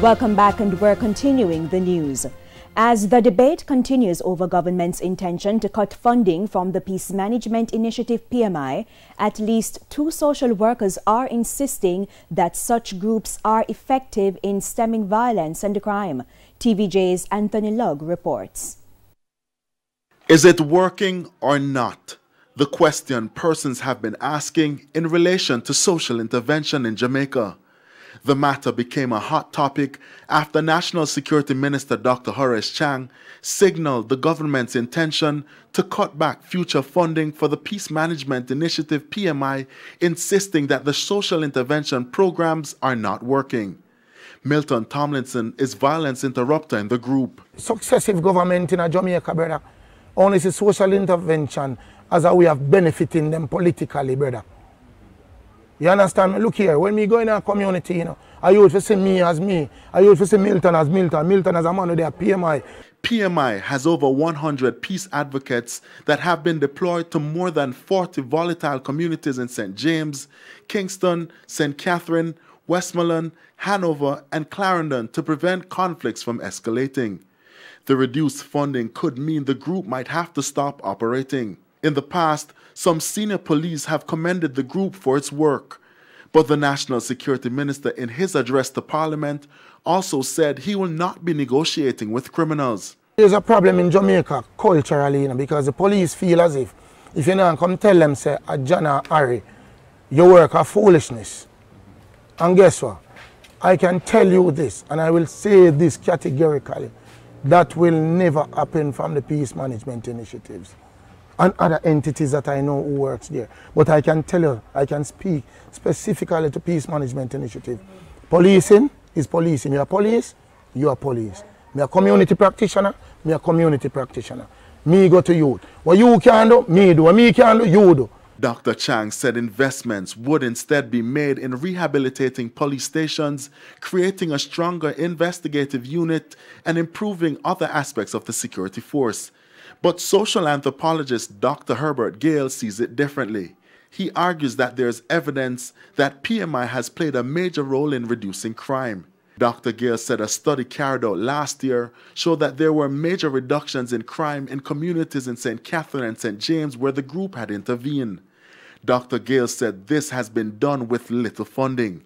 Welcome back, and we're continuing the news. As the debate continues over government's intention to cut funding from the Peace Management Initiative PMI, at least 2 social workers are insisting that such groups are effective in stemming violence and crime. TVJ's Anthony Lugg reports. Is it working or not? The question persons have been asking in relation to social intervention in Jamaica. The matter became a hot topic after National Security Minister Dr. Horace Chang signaled the government's intention to cut back future funding for the Peace Management Initiative PMI, insisting that the social intervention programs are not working. Milton Tomlinson is violence interrupter in the group. Successive government in Jamaica, brother, only see social intervention as a way of benefiting them politically, brother. You understand me? Look here, when we go in our community, you know, I used to see me as me. I used to see Milton as Milton. Milton as a man with their PMI. PMI has over 100 peace advocates that have been deployed to more than 40 volatile communities in St. James, Kingston, St. Catherine, Westmoreland, Hanover, and Clarendon to prevent conflicts from escalating. The reduced funding could mean the group might have to stop operating. In the past, some senior police have commended the group for its work. But the National Security Minister, in his address to Parliament, also said he will not be negotiating with criminals. There's a problem in Jamaica culturally, you know, because the police feel as if you don't come tell them, say, John or Harry, you work a foolishness. And guess what? I can tell you this, and I will say this categorically, that will never happen from the peace management initiatives and other entities that I know who works there. But I can tell you, I can speak specifically to Peace Management Initiative. Policing is policing. You are police, you are police. Me a community practitioner, me a community practitioner. Me go to youth. What you can do, me do. What me can do, you do. Dr. Chang said investments would instead be made in rehabilitating police stations, creating a stronger investigative unit, and improving other aspects of the security force. But social anthropologist Dr. Herbert Gale sees it differently. He argues that there is evidence that PMI has played a major role in reducing crime. Dr. Gale said a study carried out last year showed that there were major reductions in crime in communities in St. Catherine and St. James where the group had intervened. Dr. Gale said this has been done with little funding.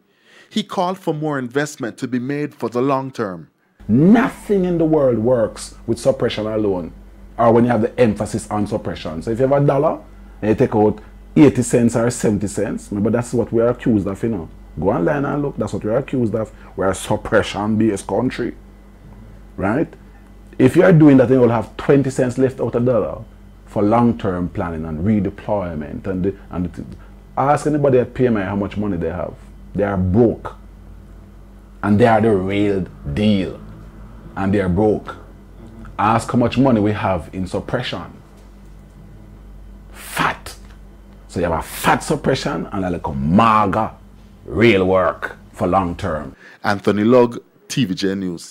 He called for more investment to be made for the long term. Nothing in the world works with suppression alone, or when you have the emphasis on suppression. So if you have $1 and you take out 80 cents or 70 cents, remember that's what we are accused of, you know. Go online and look, that's what we are accused of. We're a suppression-based country, right? If you are doing that, then you'll have 20 cents left out of $1 for long-term planning and redeployment. And ask anybody at PMI how much money they have. They are broke. And they are the real deal. And they are broke. Ask how much money we have in suppression. Fat. So you have a fat suppression and a little maga real work for long term. Anthony Lugg, TVJ News.